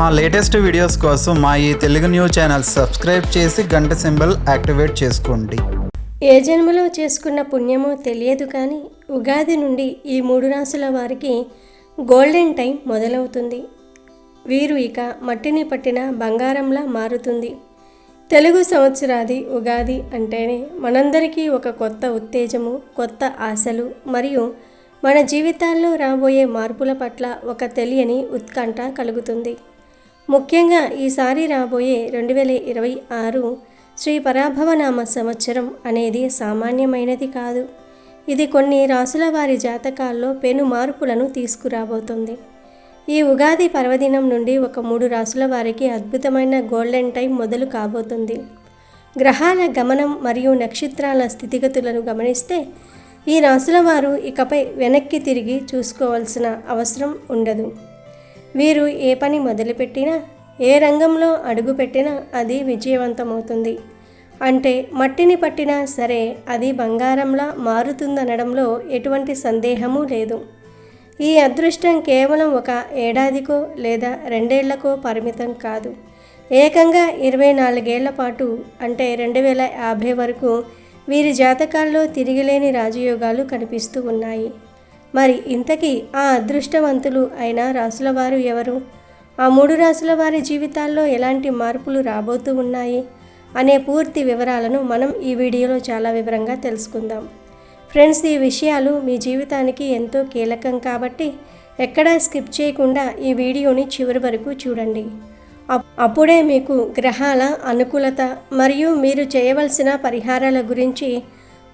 మా latest videos కోసం మా ఈ తెలుగు న్యూస్ ఛానల్ సబ్స్క్రైబ్ చేసి గంట సింబల్ యాక్టివేట్ చేసుకోండి. ఏ జన్మలో చేసుకున్న పుణ్యమో తెలియదు, కానీ ఉగాది నుండి ఈ 3 రాసుల వారికి గోల్డెన్ టైం మొదలవుతుంది. వీరు ఇక మట్టిని పట్టిన బంగారంలా మారుతుంది. తెలుగు సంవత్సరాది ఉగాది అంటేనే మనందరికీ ఒక కొత్త ఉత్తేజము, కొత్త ఆశలు మరియు మన జీవితాల్లో రాబోయే మార్పుల పట్ల ఒక తెలియని ఉత్కంఠ కలుగుతుంది. ముఖ్యంగా ఈసారి రాబోయే 2026 శ్రీ పరాభవనామ సంవత్సరం అనేది సామాన్యమైనది కాదు. ఇది కొన్ని రాసుల వారి జాతకాల్లో పెను మార్పులను తీసుకురాబోతుంది. ఈ ఉగాది పర్వదినం నుండి ఒక 3 రాసుల వారికి అద్భుతమైన గోల్డెన్ టైం మొదలు కాబోతుంది. గ్రహాల గమనం మరియు నక్షత్రాల స్థితిగతులను గమనిస్తే ఈ రాసుల వారు ఇకపై వెనక్కి తిరిగి చూసుకోవాల్సిన అవసరం ఉండదు. వీరు ఏ పని మొదలుపెట్టినా, ఏ రంగంలో అడుగుపెట్టినా అది విజయవంతమవుతుంది. అంటే మట్టిని పట్టినా సరే అది బంగారంలా మారుతుందనడంలో ఎటువంటి సందేహమూ లేదు. ఈ అదృష్టం కేవలం ఒక ఏడాదికో లేదా 2 ఏళ్లకో పరిమితం కాదు. ఏకంగా 24 ఏళ్ల పాటు, అంటే 2050 వరకు వీరి జాతకాల్లో తిరిగిలేని రాజయోగాలు కనిపిస్తూ ఉన్నాయి. మరి ఇంతకీ ఆ అదృష్టవంతులు అయిన రాసుల వారు ఎవరు? ఆ 3 రాసుల వారి జీవితాల్లో ఎలాంటి మార్పులు రాబోతూ ఉన్నాయి అనే పూర్తి వివరాలను మనం ఈ వీడియోలో చాలా వివరంగా తెలుసుకుందాం. ఫ్రెండ్స్, ఈ విషయాలు మీ జీవితానికి ఎంతో కీలకం కాబట్టి ఎక్కడా స్కిప్ చేయకుండా ఈ వీడియోని చివరి వరకు చూడండి. అప్పుడే మీకు గ్రహాల అనుకూలత మరియు మీరు చేయవలసిన పరిహారాల గురించి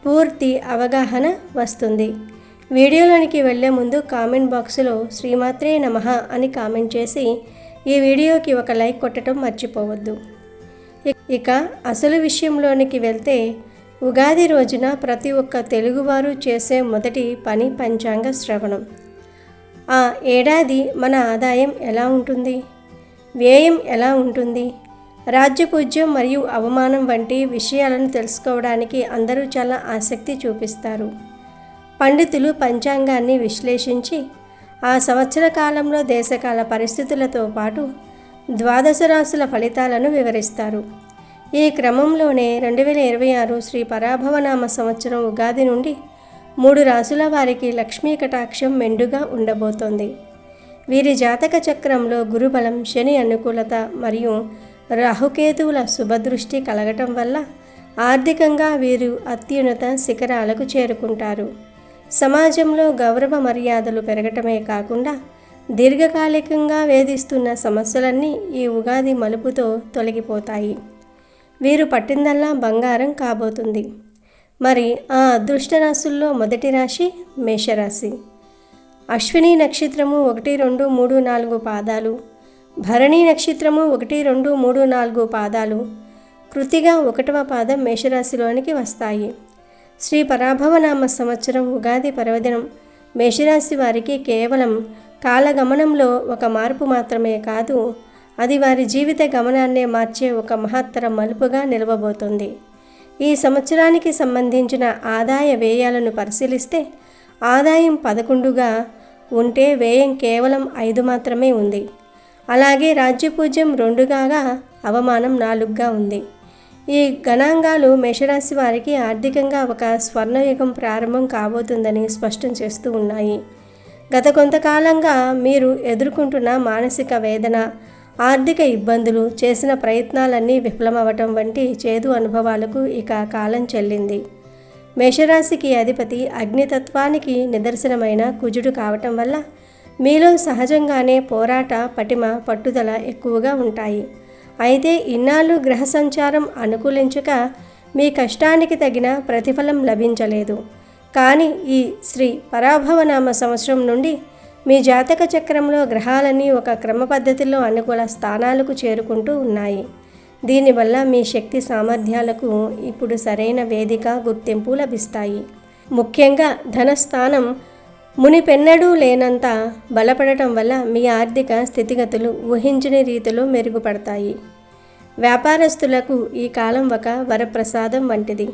పూర్తి అవగాహన వస్తుంది. వీడియోలోనికి వెళ్ళే ముందు కామెంట్ బాక్సులో శ్రీమాత్రే నమః అని కామెంట్ చేసి ఈ వీడియోకి ఒక లైక్ కొట్టడం మర్చిపోవద్దు. ఇక అసలు విషయంలోనికి వెళ్తే, ఉగాది రోజున ప్రతి ఒక్క తెలుగువారు చేసే మొదటి పని పంచాంగ శ్రవణం. ఆ ఏడాది మన ఆదాయం ఎలా ఉంటుంది, వ్యయం ఎలా ఉంటుంది, రాజ్యపూజ్యం మరియు అవమానం వంటి విషయాలను తెలుసుకోవడానికి అందరూ చాలా ఆసక్తి చూపిస్తారు. పండితులు పంచాంగాన్ని విశ్లేషించి ఆ సంవత్సర కాలంలో దేశకాల పరిస్థితులతో పాటు 12 రాసుల ఫలితాలను వివరిస్తారు. ఈ క్రమంలోనే 2026 శ్రీ పరాభవనామ సంవత్సరం ఉగాది నుండి 3 రాసుల వారికి లక్ష్మీ కటాక్షం మెండుగా ఉండబోతోంది. వీరి జాతక చక్రంలో గురుబలం, శని అనుకూలత మరియు రాహుకేతువుల శుభదృష్టి కలగటం వల్ల ఆర్థికంగా వీరు అత్యున్నత శిఖరాలకు చేరుకుంటారు. సమాజంలో గౌరవ మర్యాదలు పెరగటమే కాకుండా దీర్ఘకాలికంగా వేధిస్తున్న సమస్యలన్నీ ఈ ఉగాది మలుపుతో తొలగిపోతాయి. వీరు పట్టిందల్లా బంగారం కాబోతుంది. మరి ఆ అదృష్ట రాశుల్లో మొదటి రాశి మేషరాశి. అశ్విని నక్షత్రము 1, 2, 3, 4 పాదాలు, భరణి నక్షత్రము 1, 2, 3, 4 పాదాలు, కృతిగా 1వ పాదం మేషరాశిలోనికి వస్తాయి. శ్రీ పరాభవనామ సంవత్సరం ఉగాది పర్వదినం మేషరాశి వారికి కేవలం కాలగమనంలో ఒక మార్పు మాత్రమే కాదు, అది వారి జీవిత గమనాన్నే మార్చే ఒక మహత్తర మలుపుగా నిలవబోతోంది. ఈ సంవత్సరానికి సంబంధించిన ఆదాయ వ్యయాలను పరిశీలిస్తే ఆదాయం 11గా ఉంటే వ్యయం కేవలం 5 మాత్రమే ఉంది. అలాగే రాజ్యపూజ్యం 2గా, అవమానం 4గా ఉంది. ఈ గణాంగాలు మేషరాశి వారికి ఆర్థికంగా ఒక స్వర్ణయుగం ప్రారంభం కాబోతుందని స్పష్టం చేస్తూ ఉన్నాయి. గత కొంతకాలంగా మీరు ఎదుర్కొంటున్న మానసిక వేదన, ఆర్థిక ఇబ్బందులు, చేసిన ప్రయత్నాలన్నీ విఫలమవటం వంటి చేదు అనుభవాలకు ఇక కాలం చెల్లింది. మేషరాశికి అధిపతి అగ్నితత్వానికి నిదర్శనమైన కుజుడు కావటం వల్ల మీలో సహజంగానే పోరాట పటిమ, పట్టుదల ఎక్కువగా ఉంటాయి. అయితే ఇన్నాళ్ళు గ్రహ సంచారం అనుకూలించక మీ కష్టానికి తగిన ప్రతిఫలం లభించలేదు. కానీ ఈ శ్రీ పరాభవనామ సంవత్సరం నుండి మీ జాతక చక్రంలో గ్రహాలన్నీ ఒక క్రమ పద్ధతిలో అనుకూల స్థానాలకు చేరుకుంటూ ఉన్నాయి. దీనివల్ల మీ శక్తి సామర్థ్యాలకు ఇప్పుడు సరైన వేదిక, గుర్తింపు లభిస్తాయి. ముఖ్యంగా ధనస్థానం మునిపెన్నడూ లేనంత బలపడటం వల్ల మీ ఆర్థిక స్థితిగతులు ఊహించని రీతిలో మెరుగుపడతాయి. వ్యాపారస్తులకు ఈ కాలం ఒక వరప్రసాదం వంటిది.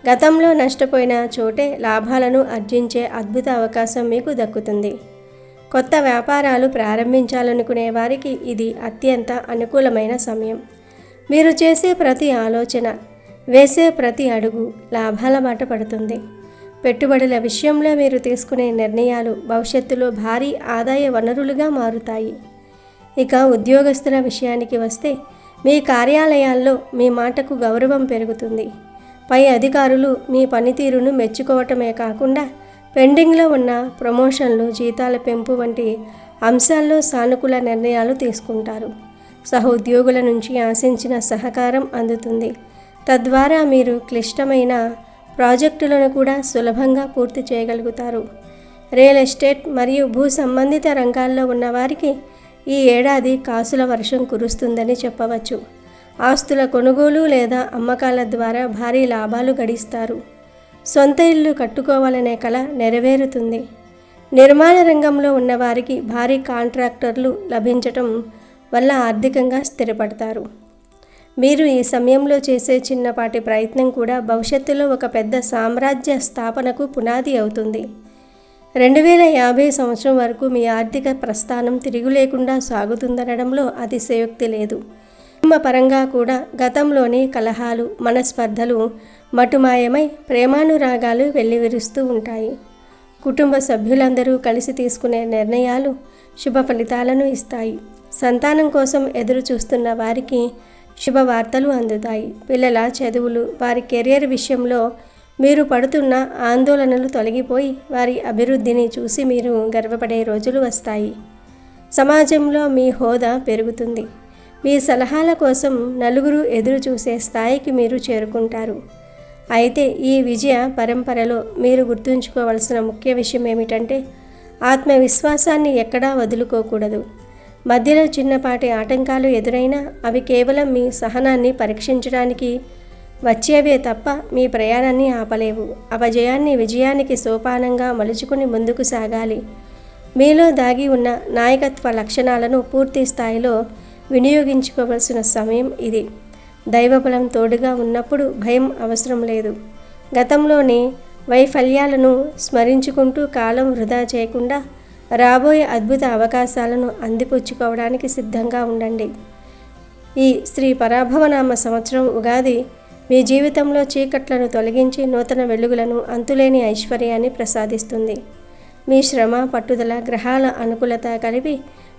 గతంలో నష్టపోయిన చోటే లాభాలను ఆర్జించే అద్భుత అవకాశం మీకు దక్కుతుంది. కొత్త వ్యాపారాలు ప్రారంభించాలనుకునే వారికి ఇది అత్యంత అనుకూలమైన సమయం. మీరు చేసే ప్రతి ఆలోచన, వేసే ప్రతి అడుగు లాభాల బాట పడుతుంది. పెట్టుబడుల విషయంలో మీరు తీసుకునే నిర్ణయాలు భవిష్యత్తులో భారీ ఆదాయ వనరులుగా మారుతాయి. ఇక ఉద్యోగస్తుల విషయానికి వస్తే మీ కార్యాలయాల్లో మీ మాటకు గౌరవం పెరుగుతుంది. పై అధికారులు మీ పనితీరును మెచ్చుకోవటమే కాకుండా పెండింగ్లో ఉన్న ప్రమోషన్లు, జీతాల పెంపు వంటి అంశాల్లో సానుకూల నిర్ణయాలు తీసుకుంటారు. సహోద్యోగుల నుంచి ఆశించిన సహకారం అందుతుంది. తద్వారా మీరు క్లిష్టమైన ప్రాజెక్టులను కూడా సులభంగా పూర్తి చేయగలుగుతారు. రియల్ ఎస్టేట్ మరియు భూ సంబంధిత రంగాల్లో ఉన్నవారికి ఈ ఏడాది కాసుల వర్షం కురుస్తుందని చెప్పవచ్చు. ఆస్తుల కొనుగోలు లేదా అమ్మకాల ద్వారా భారీ లాభాలు గడిస్తారు. సొంత ఇల్లు కట్టుకోవాలనే కల నెరవేరుతుంది. నిర్మాణ రంగంలో ఉన్నవారికి భారీ కాంట్రాక్టర్లు లభించటం వల్ల ఆర్థికంగా స్థిరపడతారు. మీరు ఈ సమయంలో చేసే చిన్నపాటి ప్రయత్నం కూడా భవిష్యత్తులో ఒక పెద్ద సామ్రాజ్య స్థాపనకు పునాది అవుతుంది. 2050 సంవత్సరం వరకు మీ ఆర్థిక ప్రస్థానం తిరుగు లేకుండా సాగుతుందనడంలో అతిశయోక్తి లేదు. కుటుంబ పరంగా కూడా గతంలోని కలహాలు, మనస్పర్ధలు మటుమాయమై ప్రేమానురాగాలు వెల్లివిరుస్తూ ఉంటాయి. కుటుంబ సభ్యులందరూ కలిసి తీసుకునే నిర్ణయాలు శుభ ఫలితాలను ఇస్తాయి. సంతానం కోసం ఎదురు చూస్తున్న వారికి శుభవార్తలు అందుతాయి. పిల్లల చదువులు, వారి కెరియర్ విషయంలో మీరు పడుతున్న ఆందోళనలు తొలగిపోయి వారి అభివృద్ధిని చూసి మీరు గర్వపడే రోజులు వస్తాయి. సమాజంలో మీ హోదా పెరుగుతుంది. మీ సలహాల కోసం నలుగురు ఎదురు చూసే స్థాయికి మీరు చేరుకుంటారు. అయితే ఈ విజయ పరంపరలో మీరు గుర్తుంచుకోవాల్సిన ముఖ్య విషయం ఏమిటంటే ఆత్మవిశ్వాసాన్ని ఎక్కడా వదులుకోకూడదు. మధ్యలో చిన్నపాటి ఆటంకాలు ఎదురైనా అవి కేవలం మీ సహనాన్ని పరీక్షించడానికి వచ్చేవే తప్ప మీ ప్రయాణాన్ని ఆపలేవు. అపజయాన్ని విజయానికి సోపానంగా మలుచుకుని ముందుకు సాగాలి. మీలో దాగి ఉన్న నాయకత్వ లక్షణాలను పూర్తి స్థాయిలో వినియోగించుకోవలసిన సమయం ఇది. దైవబలం తోడుగా ఉన్నప్పుడు భయం అవసరం లేదు. గతంలోని వైఫల్యాలను స్మరించుకుంటూ కాలం వృధా చేయకుండా రాబోయే అద్భుత అవకాశాలను అందిపుచ్చుకోవడానికి సిద్ధంగా ఉండండి. ఈ శ్రీ పరాభవనామ సంవత్సరం ఉగాది మీ జీవితంలో చీకట్లను తొలగించి నూతన వెలుగులను, అంతులేని ఐశ్వర్యాన్ని ప్రసాదిస్తుంది. మీ శ్రమ, పట్టుదల, గ్రహాల అనుకూలత కలిపి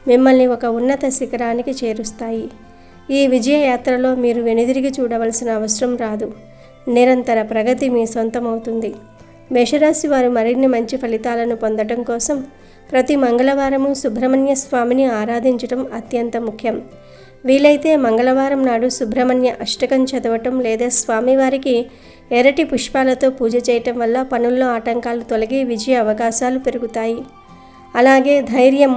మిమ్మల్ని ఒక ఉన్నత శిఖరానికి చేరుస్తాయి. ఈ విజయ యాత్రలో మీరు వెనుదిరిగి చూడవలసిన అవసరం రాదు. నిరంతర ప్రగతి మీ సొంతమవుతుంది. మేషరాశి వారు మరిన్ని మంచి ఫలితాలను పొందడం కోసం ప్రతి మంగళవారము సుబ్రహ్మణ్య స్వామిని ఆరాధించడం అత్యంత ముఖ్యం. వీలైతే మంగళవారం నాడు సుబ్రహ్మణ్య అష్టకం చదవటం లేదా స్వామివారికి ఎర్రటి పుష్పాలతో పూజ చేయటం వల్ల పనుల్లో ఆటంకాలు తొలగి విజయ అవకాశాలు పెరుగుతాయి. అలాగే ధైర్యం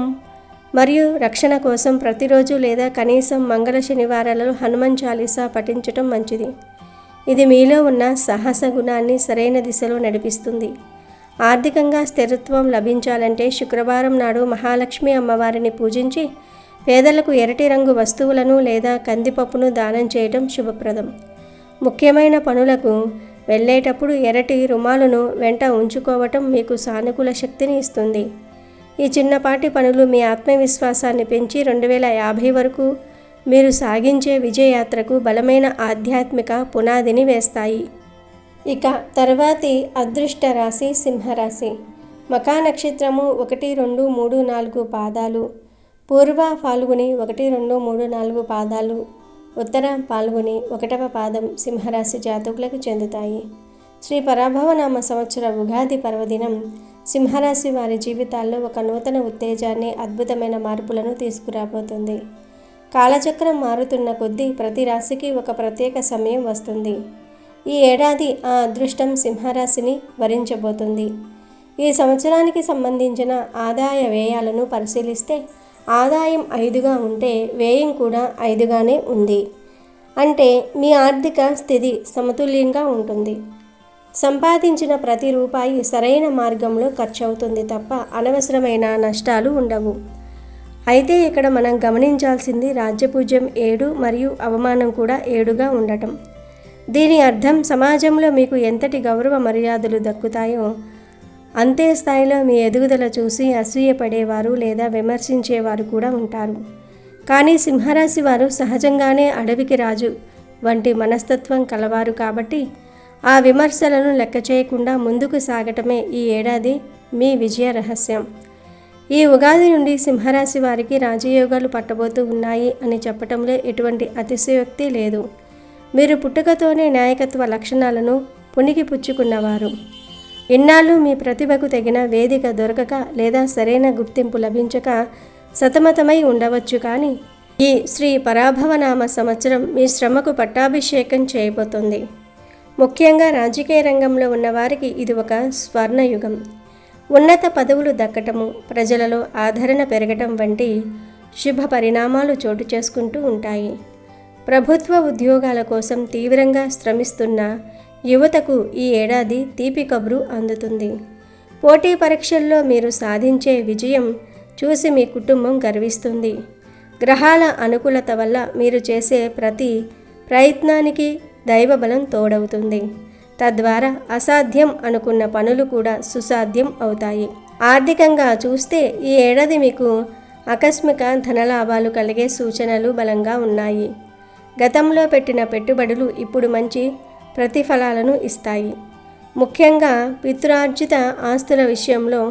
మరియు రక్షణ కోసం ప్రతిరోజు లేదా కనీసం మంగళ శనివారాలలో హనుమాన్ చాలీసా పఠించటం మంచిది. ఇది మీలో ఉన్న సాహస గుణాన్ని సరైన దిశలో నడిపిస్తుంది. ఆర్థికంగా స్థిరత్వం లభించాలంటే శుక్రవారం నాడు మహాలక్ష్మి అమ్మవారిని పూజించి పేదలకు ఎర్రటి రంగు వస్తువులను లేదా కందిపప్పును దానం చేయడం శుభప్రదం. ముఖ్యమైన పనులకు వెళ్ళేటప్పుడు ఎర్రటి రుమాలును వెంట ఉంచుకోవటం మీకు సానుకూల శక్తిని ఇస్తుంది. ఈ చిన్నపాటి పనులు మీ ఆత్మవిశ్వాసాన్ని పెంచి 2050 వరకు మీరు సాగించే విజయయాత్రకు బలమైన ఆధ్యాత్మిక పునాదిని వేస్తాయి. ఇక తర్వాతి అదృష్ట రాశి సింహరాశి. మఖా నక్షత్రము 1, 2, 3, 4 పాదాలు, పూర్వ ఫాల్గుని 1, 2, 3, 4 పాదాలు, ఉత్తర ఫాల్గుని 1వ పాదం సింహరాశి జాతకులకు చెందుతాయి. శ్రీ పరాభవనామ సంవత్సర ఉగాది పర్వదినం సింహరాశి వారి జీవితాల్లో ఒక నూతన ఉత్తేజాన్ని, అద్భుతమైన మార్పులను తీసుకురాబోతుంది. కాలచక్రం మారుతున్న కొద్దీ ప్రతి రాశికి ఒక ప్రత్యేక సమయం వస్తుంది. ఈ ఏడాది ఆ అదృష్టం సింహరాశిని వరించబోతుంది. ఈ సంవత్సరానికి సంబంధించిన ఆదాయ వ్యయాలను పరిశీలిస్తే ఆదాయం 5గా ఉంటే వ్యయం కూడా 5గానే ఉంది. అంటే మీ ఆర్థిక స్థితి సమతుల్యంగా ఉంటుంది. సంపాదించిన ప్రతి రూపాయి సరైన మార్గంలో ఖర్చు అవుతుంది తప్ప అనవసరమైన నష్టాలు ఉండవు. అయితే ఇక్కడ మనం గమనించాల్సింది రాజ్యపూజ్యం 7 మరియు అవమానం కూడా 7గా ఉండటం. దీని అర్థం సమాజంలో మీకు ఎంతటి గౌరవ మర్యాదలు దక్కుతాయో అంతే స్థాయిలో మీ ఎదుగుదల చూసి అసూయపడేవారు లేదా విమర్శించేవారు కూడా ఉంటారు. కానీ సింహరాశి వారు సహజంగానే అడవికి రాజు వంటి మనస్తత్వం కలవారు కాబట్టి ఆ విమర్శలను లెక్క చేయకుండా ముందుకు సాగటమే ఈ ఏడాది మీ విజయ రహస్యం. ఈ ఉగాది నుండి సింహరాశి వారికి రాజయోగాలు పట్టబోతూ ఉన్నాయి అని చెప్పటంలో ఎటువంటి అతిశయోక్తి లేదు. మీరు పుట్టుకతోనే నాయకత్వ లక్షణాలను పుణికి పుచ్చుకున్నవారు. ఇన్నాళ్ళు మీ ప్రతిభకు తగిన వేదిక దొరకక లేదా సరైన గుర్తింపు లభించక సతమతమై ఉండవచ్చు. కానీ ఈ శ్రీ పరాభవనామ సంవత్సరం మీ శ్రమకు పట్టాభిషేకం చేయబోతోంది. ముఖ్యంగా రాజకీయ రంగంలో ఉన్నవారికి ఇది ఒక స్వర్ణయుగం. ఉన్నత పదవులు దక్కటము, ప్రజలలో ఆదరణ పెరగటం వంటి శుభ పరిణామాలు చోటు చేసుకుంటూ ఉంటాయి. ప్రభుత్వ ఉద్యోగాల కోసం తీవ్రంగా శ్రమిస్తున్న యువతకు ఈ ఏడాది తీపి కబురు అందుతుంది. పోటీ పరీక్షల్లో మీరు సాధించే విజయం చూసి మీ కుటుంబం గర్విస్తుంది. గ్రహాల అనుకూలత వల్ల మీరు చేసే ప్రతి ప్రయత్నానికి దైవబలం తోడవుతుంది. తద్వారా అసాధ్యం అనుకున్న పనులు కూడా సుసాధ్యం అవుతాయి. ఆర్థికంగా చూస్తే ఈ ఏడాది మీకు ఆకస్మిక ధనలాభాలు కలిగే సూచనలు బలంగా ఉన్నాయి. గతంలో పెట్టిన పెట్టుబడులు ఇప్పుడు మంచి ప్రతిఫలాలను ఇస్తాయి. ముఖ్యంగా పితృార్జిత ఆస్తుల విషయంలో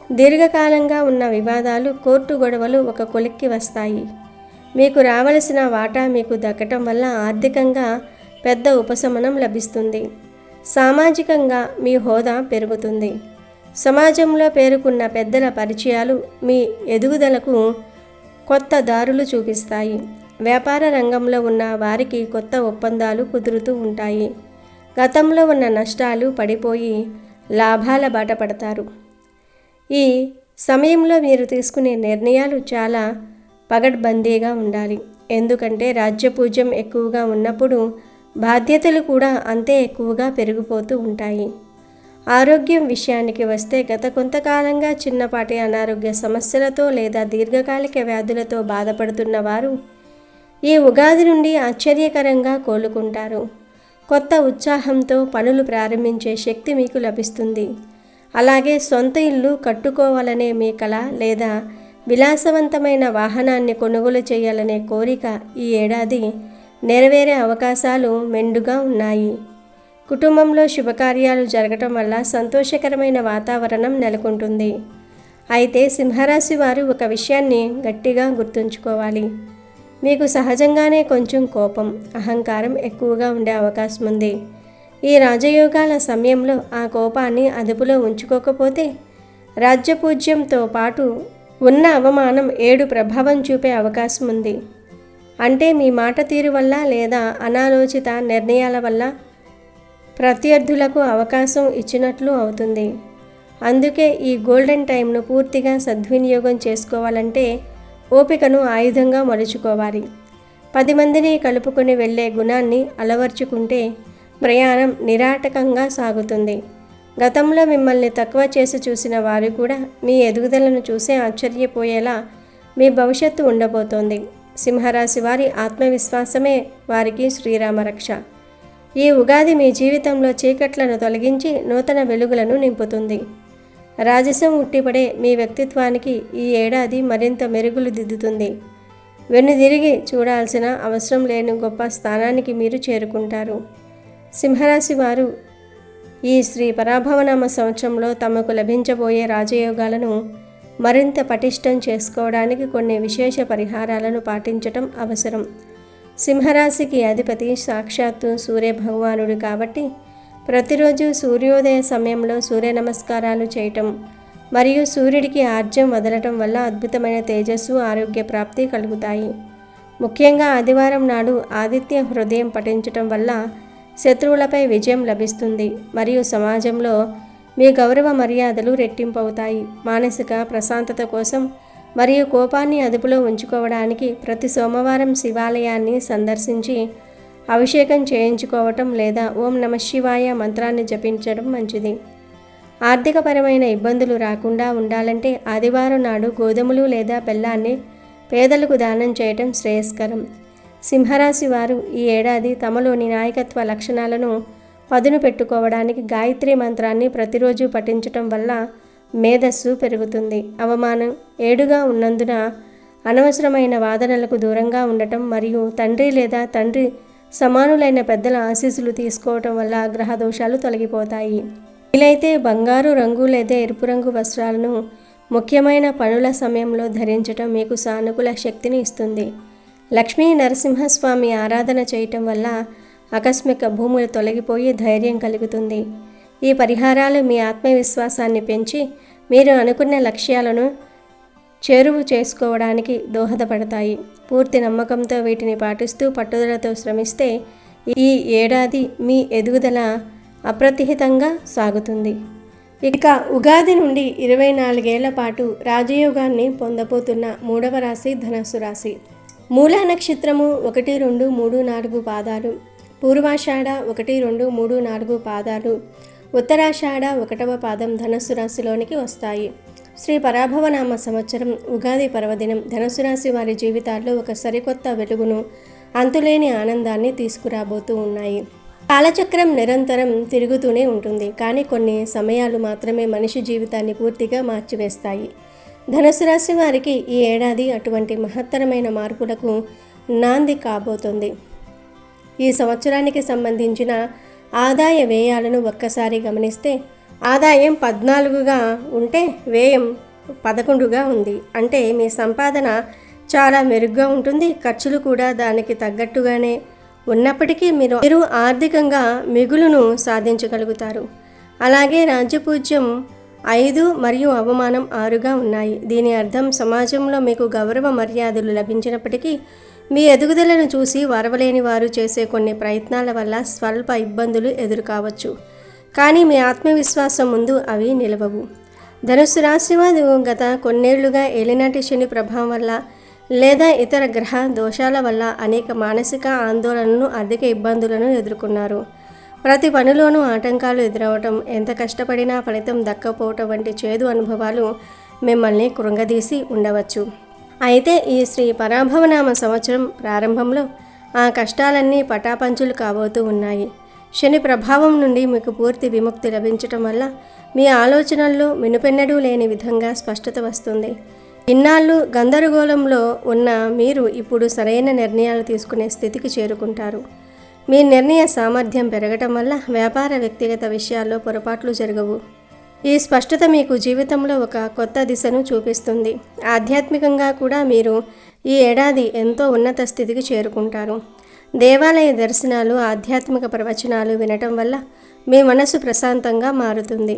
దీర్ఘకాలంగా ఉన్న వివాదాలు, కోర్టు గొడవలు ఒక కొలిక్కి వస్తాయి. మీకు రావలసిన వాటా మీకు దక్కటం వల్ల ఆర్థికంగా పెద్ద ఉపశమనం లభిస్తుంది. సామాజికంగా మీ హోదా పెరుగుతుంది. సమాజంలో పేరుకున్న పెద్దల పరిచయాలు మీ ఎదుగుదలకు కొత్త దారులు చూపిస్తాయి. వ్యాపార రంగంలో ఉన్న వారికి కొత్త ఒప్పందాలు కుదురుతూ ఉంటాయి. గతంలో ఉన్న నష్టాలు పడిపోయి లాభాల బాట పడతారు. ఈ సమయంలో మీరు తీసుకునే నిర్ణయాలు చాలా పగడ్బందీగా ఉండాలి. ఎందుకంటే రాజ్యపూజ్యం ఎక్కువగా ఉన్నప్పుడు బాధ్యతలు కూడా అంతే ఎక్కువగా పెరిగిపోతూ ఉంటాయి. ఆరోగ్యం విషయానికి వస్తే గత కొంతకాలంగా చిన్నపాటి అనారోగ్య సమస్యలతో లేదా దీర్ఘకాలిక వ్యాధులతో బాధపడుతున్న వారు ఈ ఉగాది నుండి ఆశ్చర్యకరంగా కోలుకుంటారు. కొత్త ఉత్సాహంతో పనులు ప్రారంభించే శక్తి మీకు లభిస్తుంది. అలాగే సొంత ఇల్లు కట్టుకోవాలనే మీ కల లేదా విలాసవంతమైన వాహనాన్ని కొనుగోలు చేయాలనే కోరిక ఈ ఏడాది నెరవేరే అవకాశాలు మెండుగా ఉన్నాయి. కుటుంబంలో శుభకార్యాలు జరగటం వల్ల సంతోషకరమైన వాతావరణం నెలకొంటుంది. అయితే సింహరాశి వారు ఒక విషయాన్ని గట్టిగా గుర్తుంచుకోవాలి. మీకు సహజంగానే కొంచెం కోపం, అహంకారం ఎక్కువగా ఉండే అవకాశం ఉంది. ఈ రాజయోగాల సమయంలో ఆ కోపాన్ని అదుపులో ఉంచుకోకపోతే రాజ్యపూజ్యంతో పాటు ఉన్న అవమానం 7 ప్రభావం చూపే అవకాశం ఉంది. అంటే మీ మాట తీరు వల్ల లేదా అనాలోచిత నిర్ణయాల వల్ల ప్రత్యర్థులకు అవకాశం ఇచ్చినట్లు అవుతుంది. అందుకే ఈ గోల్డెన్ టైంను పూర్తిగా సద్వినియోగం చేసుకోవాలంటే ఓపికను ఆయుధంగా మలుచుకోవాలి. 10 మందిని కలుపుకొని వెళ్ళే గుణాన్ని అలవర్చుకుంటే ప్రయాణం నిరాటకంగా సాగుతుంది. గతంలో మిమ్మల్ని తక్కువ చేసి చూసిన వారు కూడా మీ ఎదుగుదలను చూసే ఆశ్చర్యపోయేలా మీ భవిష్యత్తు ఉండబోతోంది. సింహరాశి వారి ఆత్మవిశ్వాసమే వారికి శ్రీరామ రక్ష. ఈ ఉగాది మీ జీవితంలో చీకట్లను తొలగించి నూతన వెలుగులను నింపుతుంది. రాజసం ఉట్టిపడే మీ వ్యక్తిత్వానికి ఈ ఏడాది మరింత మెరుగులు దిద్దుతుంది. వెన్నుదిరిగి చూడాల్సిన అవసరం లేని గొప్ప స్థానానికి మీరు చేరుకుంటారు. సింహరాశి వారు ఈ శ్రీ పరాభవనామ సంవత్సరంలో తమకు లభించబోయే రాజయోగాలను మరింత పటిష్టం చేసుకోవడానికి కొన్ని విశేష పరిహారాలను పాటించటం అవసరం. సింహరాశికి అధిపతి సాక్షాత్తు సూర్యభగవానుడు కాబట్టి ప్రతిరోజు సూర్యోదయ సమయంలో సూర్య నమస్కారాలు చేయటం మరియు సూర్యుడికి ఆర్జ్యం వదలటం వల్ల అద్భుతమైన తేజస్సు, ఆరోగ్య ప్రాప్తి కలుగుతాయి. ముఖ్యంగా ఆదివారం నాడు ఆదిత్య హృదయం పఠించటం వల్ల శత్రువులపై విజయం లభిస్తుంది మరియు సమాజంలో మీ గౌరవ మర్యాదలు రెట్టింపవుతాయి. మానసిక ప్రశాంతత కోసం మరియు కోపాన్ని అదుపులో ఉంచుకోవడానికి ప్రతి సోమవారం శివాలయాన్ని సందర్శించి అభిషేకం చేయించుకోవటం లేదా ఓం నమః శివాయ మంత్రాన్ని జపించడం మంచిది. ఆర్థికపరమైన ఇబ్బందులు రాకుండా ఉండాలంటే ఆదివారం నాడు గోధుమలు లేదా బెల్లాన్ని పేదలకు దానం చేయటం శ్రేయస్కరం. సింహరాశి వారు ఈ ఏడాది తమలోని నాయకత్వ లక్షణాలను పదును పెట్టుకోవడానికి గాయత్రి మంత్రాన్ని ప్రతిరోజు పఠించటం వల్ల మేధస్సు పెరుగుతుంది. అవమానం ఏడుగా ఉన్నందున అనవసరమైన వాదనలకు దూరంగా ఉండటం మరియు తండ్రి లేదా తండ్రి సమానులైన పెద్దల ఆశీస్సులు తీసుకోవటం వల్ల గ్రహ దోషాలు తొలగిపోతాయి. వీలైతే బంగారు రంగు లేదా ఎరుపు రంగు వస్త్రాలను ముఖ్యమైన పనుల సమయంలో ధరించటం మీకు సానుకూల శక్తిని ఇస్తుంది. లక్ష్మీ నరసింహస్వామి ఆరాధన చేయటం వల్ల ఆకస్మిక భూములు తొలగిపోయి ధైర్యం కలుగుతుంది. ఈ పరిహారాలు మీ ఆత్మవిశ్వాసాన్ని పెంచి మీరు అనుకున్న లక్ష్యాలను చేరువ చేసుకోవడానికి దోహదపడతాయి. పూర్తి నమ్మకంతో వీటిని పాటిస్తూ పట్టుదలతో శ్రమిస్తే ఈ ఏడాది మీ ఎదుగుదల అప్రతిహితంగా సాగుతుంది. ఇక ఉగాది నుండి 24 ఏళ్ల పాటు రాజయోగాన్ని పొందబోతున్న 3వ రాశి ధనస్సు రాశి. మూలా నక్షత్రము 1, 2, 3, 4 పాదాలు, పూర్వాషాఢ 1, 2, 3, 4 పాదాలు, ఉత్తరాషాఢ 1వ పాదం ధనస్సు రాశిలోనికి వస్తాయి. శ్రీ పరాభవనామ సంవత్సరం ఉగాది పర్వదినం ధనుసు రాశి వారి జీవితాల్లో ఒక సరికొత్త వెలుగును, అంతులేని ఆనందాన్ని తీసుకురాబోతూ ఉన్నాయి. కాలచక్రం నిరంతరం తిరుగుతూనే ఉంటుంది, కానీ కొన్ని సమయాలు మాత్రమే మనిషి జీవితాన్ని పూర్తిగా మార్చివేస్తాయి. ధనుసు రాశి వారికి ఈ ఏడాది అటువంటి మహత్తరమైన మార్పులకు నాంది కాబోతుంది. ఈ సంవత్సరానికి సంబంధించిన ఆదాయ వ్యయాలను ఒక్కసారి గమనిస్తే ఆదాయం 14గా ఉంటే వ్యయం 11గా ఉంది. అంటే మీ సంపాదన చాలా మెరుగ్గా ఉంటుంది, ఖర్చులు కూడా దానికి తగ్గట్టుగానే ఉన్నప్పటికీ మీరు ఆర్థికంగా మిగులును సాధించగలుగుతారు. అలాగే రాజ్యపూజ్యం 5 మరియు అవమానం 6గా ఉన్నాయి. దీని అర్థం సమాజంలో మీకు గౌరవ మర్యాదలు లభించినప్పటికీ మీ ఎదుగుదలను చూసి వరవలేని వారు చేసే కొన్ని ప్రయత్నాల వల్ల స్వల్ప ఇబ్బందులు ఎదురుకావచ్చు. కానీ మీ ఆత్మవిశ్వాసం ముందు అవి నిలవవు. ధనుస్సు రాశివారు గత కొన్నేళ్లుగా ఏలినాటి శని ప్రభావం వల్ల లేదా ఇతర గ్రహ దోషాల వల్ల అనేక మానసిక ఆందోళనను, ఆర్థిక ఇబ్బందులను ఎదుర్కొన్నారు. ప్రతి పనిలోనూ ఆటంకాలు ఎదురవటం, ఎంత కష్టపడినా ఫలితం దక్కపోవటం వంటి చేదు అనుభవాలు మిమ్మల్ని కృంగదీసి ఉండవచ్చు. అయితే ఈ శ్రీ పరాభవనామ సంవత్సరం ప్రారంభంలో ఆ కష్టాలన్నీ పటాపంచులు కాబోతూ ఉన్నాయి. శని ప్రభావం నుండి మీకు పూర్తి విముక్తి లభించటం వల్ల మీ ఆలోచనల్లో మినుపెన్నడూ లేని విధంగా స్పష్టత వస్తుంది. ఇన్నాళ్ళు గందరగోళంలో ఉన్న మీరు ఇప్పుడు సరైన నిర్ణయాలు తీసుకునే స్థితికి చేరుకుంటారు. మీ నిర్ణయ సామర్థ్యం పెరగటం వల్ల వ్యాపార, వ్యక్తిగత విషయాల్లో పొరపాట్లు జరగవు. ఈ స్పష్టత మీకు జీవితంలో ఒక కొత్త దిశను చూపిస్తుంది. ఆధ్యాత్మికంగా కూడా మీరు ఈ ఏడాది ఎంతో ఉన్నత స్థితికి చేరుకుంటారు. దేవాలయ దర్శనాలు, ఆధ్యాత్మిక ప్రవచనాలు వినటం వల్ల మీ మనసు ప్రశాంతంగా మారుతుంది.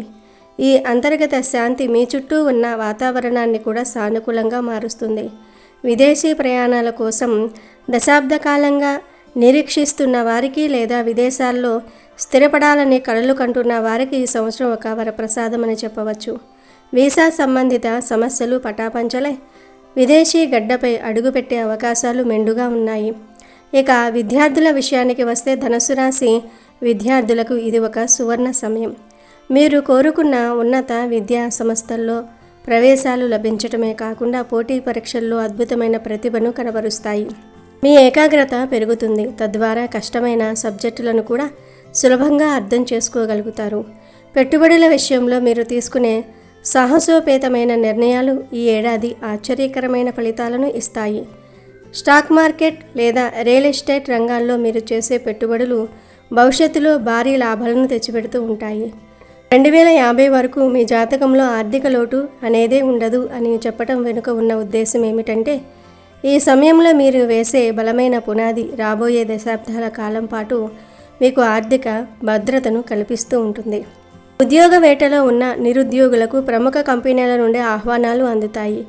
ఈ అంతర్గత శాంతి మీ చుట్టూ ఉన్న వాతావరణాన్ని కూడా సానుకూలంగా మారుస్తుంది. విదేశీ ప్రయాణాల కోసం దశాబ్ద కాలంగా నిరీక్షిస్తున్న వారికి లేదా విదేశాల్లో స్థిరపడాలని కలలు కంటున్న వారికి ఈ సంవత్సరం ఒక వరప్రసాదం అని చెప్పవచ్చు. వీసా సంబంధిత సమస్యలు పటాపంచలై విదేశీ గడ్డపై అడుగుపెట్టే అవకాశాలు మెండుగా ఉన్నాయి. ఇక విద్యార్థుల విషయానికి వస్తే ధనుసు రాశి విద్యార్థులకు ఇది ఒక సువర్ణ సమయం. మీరు కోరుకున్న ఉన్నత విద్యా సంస్థల్లో ప్రవేశాలు లభించటమే కాకుండా పోటీ పరీక్షల్లో అద్భుతమైన ప్రతిభను కనబరుస్తాయి. మీ ఏకాగ్రత పెరుగుతుంది, తద్వారా కష్టమైన సబ్జెక్టులను కూడా సులభంగా అర్థం చేసుకోగలుగుతారు. పెట్టుబడుల విషయంలో మీరు తీసుకునే సాహసోపేతమైన నిర్ణయాలు ఈ ఏడాది ఆశ్చర్యకరమైన ఫలితాలను ఇస్తాయి. స్టాక్ మార్కెట్ లేదా రియల్ ఎస్టేట్ రంగాల్లో మీరు చేసే పెట్టుబడులు భవిష్యత్తులో భారీ లాభాలను తెచ్చిపెడుతూ ఉంటాయి. 2050 వరకు మీ జాతకంలో ఆర్థిక లోటు అనేదే ఉండదు అని చెప్పటం వెనుక ఉన్న ఉద్దేశం ఏమిటంటే, ఈ సమయంలో మీరు వేసే బలమైన పునాది రాబోయే దశాబ్దాల కాలం పాటు మీకు ఆర్థిక భద్రతను కల్పిస్తూ ఉంటుంది. ఉద్యోగ వేటలో ఉన్న నిరుద్యోగులకు ప్రముఖ కంపెనీల నుండి ఆహ్వానాలు అందుతాయి.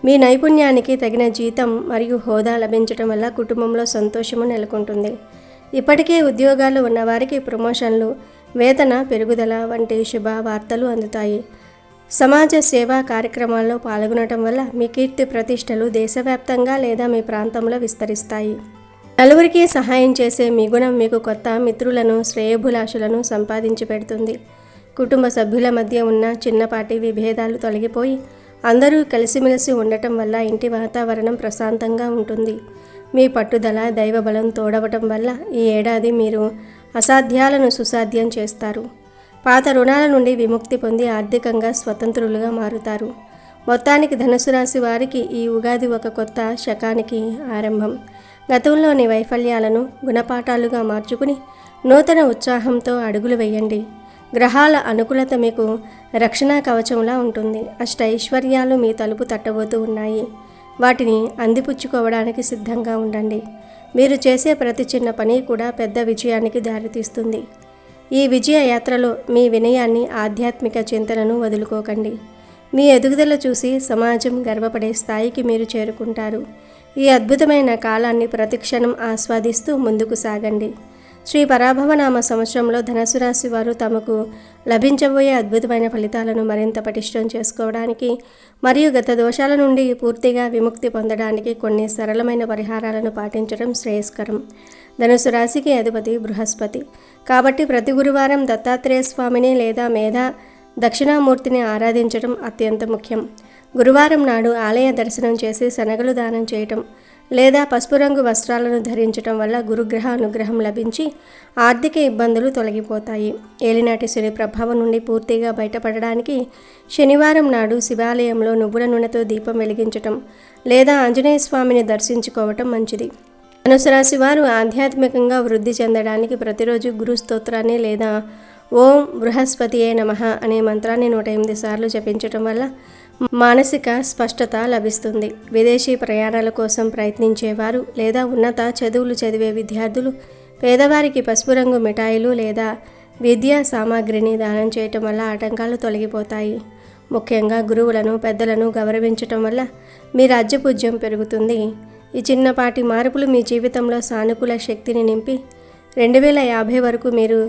మీ నైపుణ్యానికి తగిన జీతం మరియు హోదా లభించడం వల్ల కుటుంబంలో సంతోషము నెలకొంటుంది. ఇప్పటికే ఉద్యోగాలు ఉన్నవారికి ప్రమోషన్లు, వేతన పెరుగుదల వంటి శుభ వార్తలు అందుతాయి. సమాజ సేవా కార్యక్రమాల్లో పాల్గొనటం వల్ల మీ కీర్తి ప్రతిష్టలు దేశవ్యాప్తంగా లేదా మీ ప్రాంతంలో విస్తరిస్తాయి. నలుగురికి సహాయం చేసే మీ గుణం మీకు కొత్త మిత్రులను, శ్రేయోభిలాషులను సంపాదించి పెడుతుంది. కుటుంబ సభ్యుల మధ్య ఉన్న చిన్నపాటి విభేదాలు తొలగిపోయి అందరూ కలిసిమెలిసి ఉండటం వల్ల ఇంటి వాతావరణం ప్రశాంతంగా ఉంటుంది. మీ పట్టుదల, దైవబలం తోడవటం వల్ల ఈ ఏడాది మీరు అసాధ్యాలను సుసాధ్యం చేస్తారు. పాత రుణాల నుండి విముక్తి పొంది ఆర్థికంగా స్వతంత్రులుగా మారుతారు. మొత్తానికి ధనుసు రాశి వారికి ఈ ఉగాది ఒక కొత్త శకానికి ఆరంభం. గతంలోని వైఫల్యాలను గుణపాఠాలుగా మార్చుకుని నూతన ఉత్సాహంతో అడుగులు వేయండి. గ్రహాల అనుకూలత మీకు రక్షణ కవచంలా ఉంటుంది. అష్టైశ్వర్యాలు మీ తలుపు తట్టబోతూ ఉన్నాయి. వాటిని అందిపుచ్చుకోవడానికి సిద్ధంగా ఉండండి. మీరు చేసే ప్రతి చిన్న పని కూడా పెద్ద విజయానికి దారితీస్తుంది. ఈ విజయ యాత్రలో మీ వినయాన్ని, ఆధ్యాత్మిక చింతనను వదులుకోకండి. మీ ఎదుగుదల చూసి సమాజం గర్వపడే స్థాయికి మీరు చేరుకుంటారు. ఈ అద్భుతమైన కాలాన్ని ప్రతిక్షణం ఆస్వాదిస్తూ ముందుకు సాగండి. శ్రీ పరాభవనామ సంవత్సరంలో ధనుసు రాశి వారు తమకు లభించబోయే అద్భుతమైన ఫలితాలను మరింత పటిష్టం చేసుకోవడానికి మరియు గత దోషాల నుండి పూర్తిగా విముక్తి పొందడానికి కొన్ని సరళమైన పరిహారాలను పాటించడం శ్రేయస్కరం. ధనుసు రాశికి అధిపతి బృహస్పతి కాబట్టి ప్రతి గురువారం దత్తాత్రేయ స్వామిని లేదా మేధా దక్షిణామూర్తిని ఆరాధించడం అత్యంత ముఖ్యం. గురువారం నాడు ఆలయ దర్శనం చేసి శనగలు దానం చేయటం లేదా పసుపు రంగు వస్త్రాలను ధరించటం వల్ల గురుగ్రహ అనుగ్రహం లభించి ఆర్థిక ఇబ్బందులు తొలగిపోతాయి. ఏలినాటి శని ప్రభావం నుండి పూర్తిగా బయటపడడానికి శనివారం నాడు శివాలయంలో నువ్వుల నూనెతో దీపం వెలిగించటం లేదా ఆంజనేయ స్వామిని దర్శించుకోవటం మంచిది. ధనుసు రాశి వారు ఆధ్యాత్మికంగా వృద్ధి చెందడానికి ప్రతిరోజు గురు స్తోత్రాన్ని లేదా ఓం బృహస్పతియే నమః అనే మంత్రాన్ని 108 సార్లు జపించటం వల్ల మానసిక స్పష్టత లభిస్తుంది. విదేశీ ప్రయాణాల కోసం ప్రయత్నించేవారు లేదా ఉన్నత చదువులు చదివే విద్యార్థులు పేదవారికి పసుపు రంగు మిఠాయిలు లేదా విద్యా సామాగ్రిని దానం చేయటం వల్ల ఆటంకాలు తొలగిపోతాయి. ముఖ్యంగా గురువులను, పెద్దలను గౌరవించటం వల్ల మీ రాజ్యపూజ్యం పెరుగుతుంది. ఈ చిన్నపాటి మార్పులు మీ జీవితంలో సానుకూల శక్తిని నింపి 2050 వరకు మీరు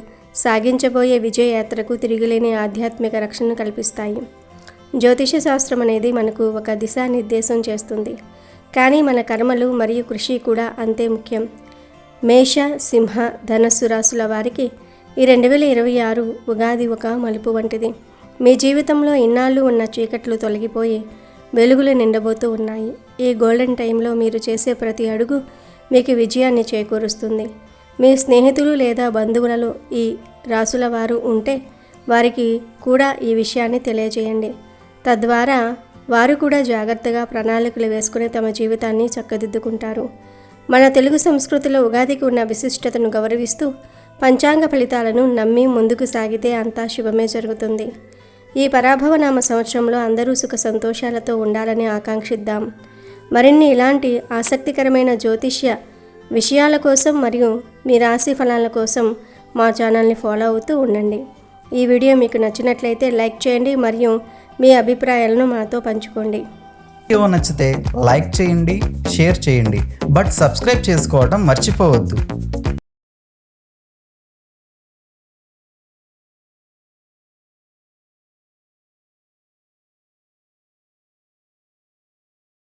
సాగించబోయే విజయయాత్రకు తిరిగిలేని ఆధ్యాత్మిక రక్షణను కల్పిస్తాయి. జ్యోతిష శాస్త్రం అనేది మనకు ఒక దిశానిర్దేశం చేస్తుంది, కానీ మన కర్మలు మరియు కృషి కూడా అంతే ముఖ్యం. మేష, సింహ, ధనస్సు రాశుల వారికి ఈ 2026 ఉగాది ఒక మలుపు వంటిది. మీ జీవితంలో ఇన్నాళ్ళు ఉన్న చీకట్లు తొలగిపోయి వెలుగులు నిండబోతూ ఉన్నాయి. ఈ గోల్డెన్ టైంలో మీరు చేసే ప్రతి అడుగు మీకు విజయాన్ని చేకూరుస్తుంది. మీ స్నేహితులు లేదా బంధువులలో ఈ రాసుల వారు ఉంటే వారికి కూడా ఈ విషయాన్ని తెలియజేయండి. తద్వారా వారు కూడా జాగ్రత్తగా ప్రణాళికలు వేసుకుని తమ జీవితాన్ని చక్కదిద్దుకుంటారు. మన తెలుగు సంస్కృతిలో ఉగాదికి ఉన్న విశిష్టతను గౌరవిస్తూ పంచాంగ ఫలితాలను నమ్మి ముందుకు సాగితే అంతా శుభమే జరుగుతుంది. ఈ పరాభవనామ సంవత్సరంలో అందరూ సుఖ సంతోషాలతో ఉండాలని ఆకాంక్షిద్దాం. మరిన్ని ఇలాంటి ఆసక్తికరమైన జ్యోతిష్య విషయాల కోసం మరియు మీ రాశి ఫలాల కోసం మా ఛానల్ని ఫాలో అవుతూ ఉండండి. ఈ వీడియో మీకు నచ్చినట్లయితే లైక్ చేయండి మరియు మీ అభిప్రాయాలను మాతో పంచుకోండి. వీడియో నచ్చితే లైక్ చేయండి, షేర్ చేయండి, బట్ సబ్స్క్రైబ్ చేసుకోవడం మర్చిపోవద్దు.